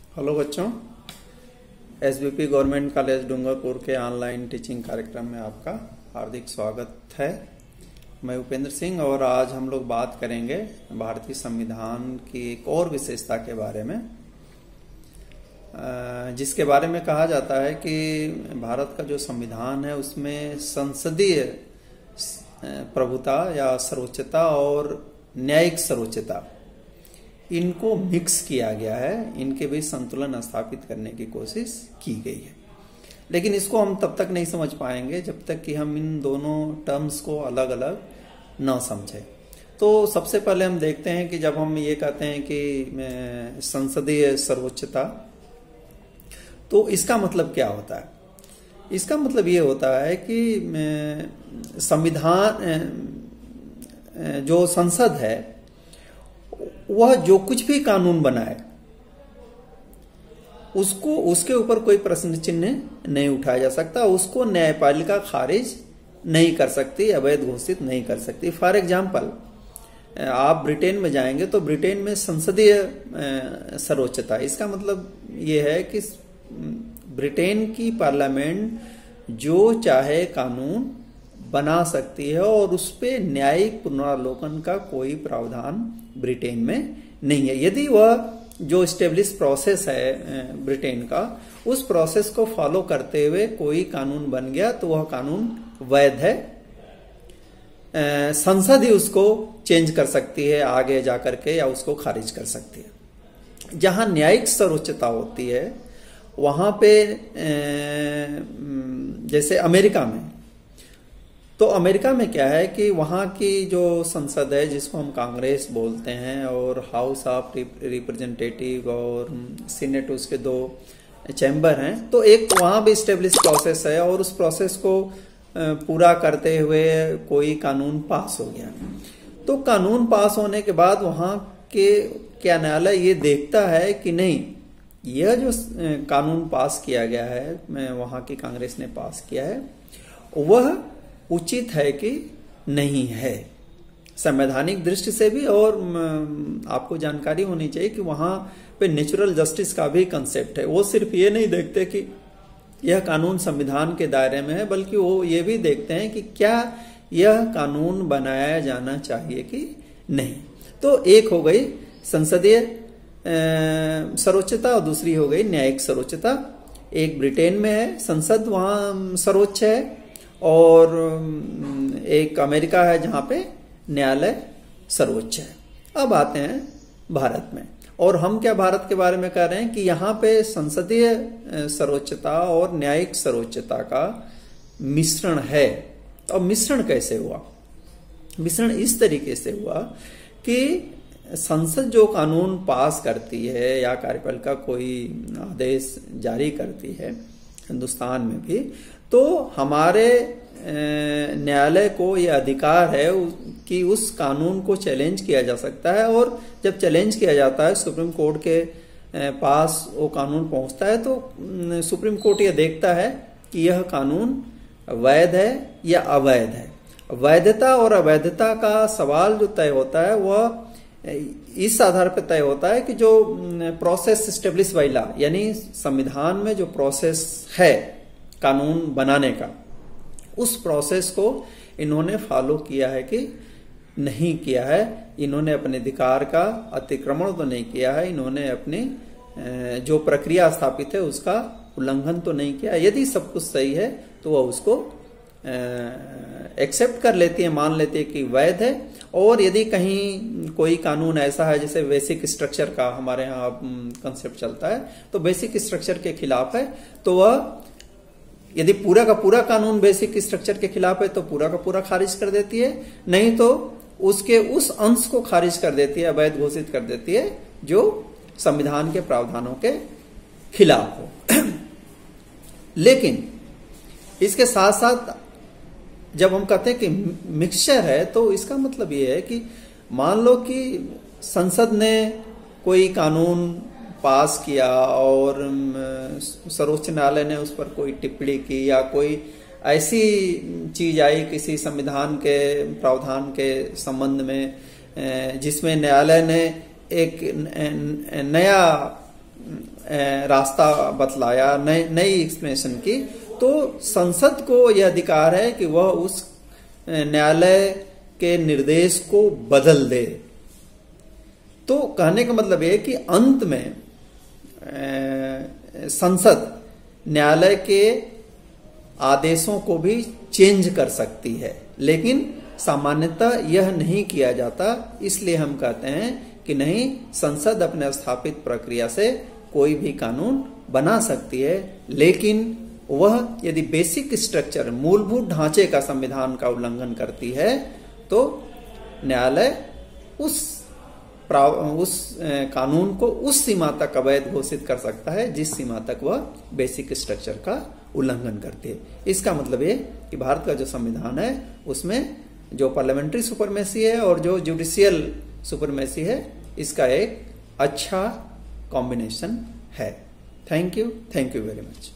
Hello बच्चों, SBP government college Dungarpur के online teaching कार्यक्रम में आपका हार्दिक स्वागत है। मैं उपेंद्र सिंह और आज हम लोग बात करेंगे भारतीय संविधान की एक और विशेषता के बारे में, जिसके बारे में कहा जाता है कि भारत का जो संविधान है उसमें संसदीय प्रभुता या सर्वोच्चता और न्यायिक सर्वोच्चता इनको मिक्स किया गया है, इनके बीच संतुलन स्थापित करने की कोशिश की गई है। लेकिन इसको हम तब तक नहीं समझ पाएंगे जब तक कि हम इन दोनों टर्म्स को अलग अलग न समझें। तो सबसे पहले हम देखते हैं कि जब हम ये कहते हैं कि संसदीय सर्वोच्चता, तो इसका मतलब क्या होता है। इसका मतलब ये होता है कि संविधान, जो संसद है, वह जो कुछ भी कानून बनाए उसको, उसके ऊपर कोई प्रश्न चिन्ह नहीं उठाया जा सकता, उसको न्यायपालिका खारिज नहीं कर सकती, अवैध घोषित नहीं कर सकती। फॉर एग्जाम्पल, आप ब्रिटेन में जाएंगे तो ब्रिटेन में संसदीय सर्वोच्चता, इसका मतलब ये है कि ब्रिटेन की पार्लियामेंट जो चाहे कानून बना सकती है और उस पे न्यायिक पुनरावलोकन का कोई प्रावधान ब्रिटेन में नहीं है। यदि वह जो स्टेब्लिश प्रोसेस है ब्रिटेन का, उस प्रोसेस को फॉलो करते हुए कोई कानून बन गया तो वह कानून वैध है। संसद ही उसको चेंज कर सकती है आगे जाकर के, या उसको खारिज कर सकती है। जहां न्यायिक सर्वोच्चता होती है वहां पे, जैसे अमेरिका में, तो अमेरिका में क्या है कि वहां की जो संसद है, जिसको हम कांग्रेस बोलते हैं, और हाउस ऑफ रिप्रेजेंटेटिव और सीनेट, उसके दो चैम्बर हैं, तो एक वहां भी स्टेब्लिश प्रोसेस है और उस प्रोसेस को पूरा करते हुए कोई कानून पास हो गया। तो कानून पास होने के बाद वहां के क्या न्यायालय ये देखता है कि नहीं, यह जो कानून पास किया गया है, वहां की कांग्रेस ने पास किया है, वह उचित है कि नहीं है, संवैधानिक दृष्टि से भी। और आपको जानकारी होनी चाहिए कि वहां पे नेचुरल जस्टिस का भी कंसेप्ट है। वो सिर्फ ये नहीं देखते कि यह कानून संविधान के दायरे में है, बल्कि वो ये भी देखते हैं कि क्या यह कानून बनाया जाना चाहिए कि नहीं। तो एक हो गई संसदीय सर्वोच्चता और दूसरी हो गई न्यायिक सर्वोच्चता। एक ब्रिटेन में है, संसद वहां सर्वोच्च है, और एक अमेरिका है जहां पे न्यायालय सर्वोच्च है। अब आते हैं भारत में, और हम क्या भारत के बारे में कह रहे हैं कि यहाँ पे संसदीय सर्वोच्चता और न्यायिक सर्वोच्चता का मिश्रण है। और मिश्रण कैसे हुआ? मिश्रण इस तरीके से हुआ कि संसद जो कानून पास करती है या कार्यपालिका कोई आदेश जारी करती है हिंदुस्तान में भी, तो हमारे न्यायालय को यह अधिकार है कि उस कानून को चैलेंज किया जा सकता है। और जब चैलेंज किया जाता है, सुप्रीम कोर्ट के पास वो कानून पहुंचता है, तो सुप्रीम कोर्ट यह देखता है कि यह कानून वैध है या अवैध है। वैधता और अवैधता का सवाल जो तय होता है वह इस आधार पर तय होता है कि जो प्रोसेस एस्टेब्लिश बाय लॉ, यानी संविधान में जो प्रोसेस है कानून बनाने का, उस प्रोसेस को इन्होंने फॉलो किया है कि नहीं किया है। इन्होंने अपने अधिकार का अतिक्रमण तो नहीं किया है, इन्होंने अपनी जो प्रक्रिया स्थापित है उसका उल्लंघन तो नहीं किया। यदि सब कुछ सही है तो वह उसको एक्सेप्ट कर लेती है, मान लेती है कि वैध है। और यदि कहीं कोई कानून ऐसा है, जैसे बेसिक स्ट्रक्चर का हमारे यहाँ कंसेप्ट चलता है, तो बेसिक स्ट्रक्चर के खिलाफ है, तो वह यदि पूरा का पूरा कानून बेसिक स्ट्रक्चर के खिलाफ है तो पूरा का पूरा खारिज कर देती है, नहीं तो उसके उस अंश को खारिज कर देती है, अवैध घोषित कर देती है जो संविधान के प्रावधानों के खिलाफ हो। लेकिन इसके साथ साथ जब हम कहते हैं कि मिक्सचर है, तो इसका मतलब ये है कि मान लो कि संसद ने कोई कानून पास किया और सर्वोच्च न्यायालय ने उस पर कोई टिप्पणी की, या कोई ऐसी चीज आई किसी संविधान के प्रावधान के संबंध में जिसमें न्यायालय ने एक नया रास्ता बतलाया, नई एक्सप्लेनेशन की, तो संसद को यह अधिकार है कि वह उस न्यायालय के निर्देश को बदल दे। तो कहने का मतलब यह कि अंत में संसद न्यायालय के आदेशों को भी चेंज कर सकती है, लेकिन सामान्यतः यह नहीं किया जाता। इसलिए हम कहते हैं कि नहीं, संसद अपने स्थापित प्रक्रिया से कोई भी कानून बना सकती है, लेकिन वह यदि बेसिक स्ट्रक्चर, मूलभूत ढांचे का संविधान का उल्लंघन करती है तो न्यायालय उस कानून को उस सीमा तक अवैध घोषित कर सकता है जिस सीमा तक वह बेसिक स्ट्रक्चर का उल्लंघन करती है। इसका मतलब ये कि भारत का जो संविधान है उसमें जो पार्लियामेंट्री सुपरमेसी है और जो जुडिशियल सुपरमेसी है, इसका एक अच्छा कॉम्बिनेशन है। Thank you very much.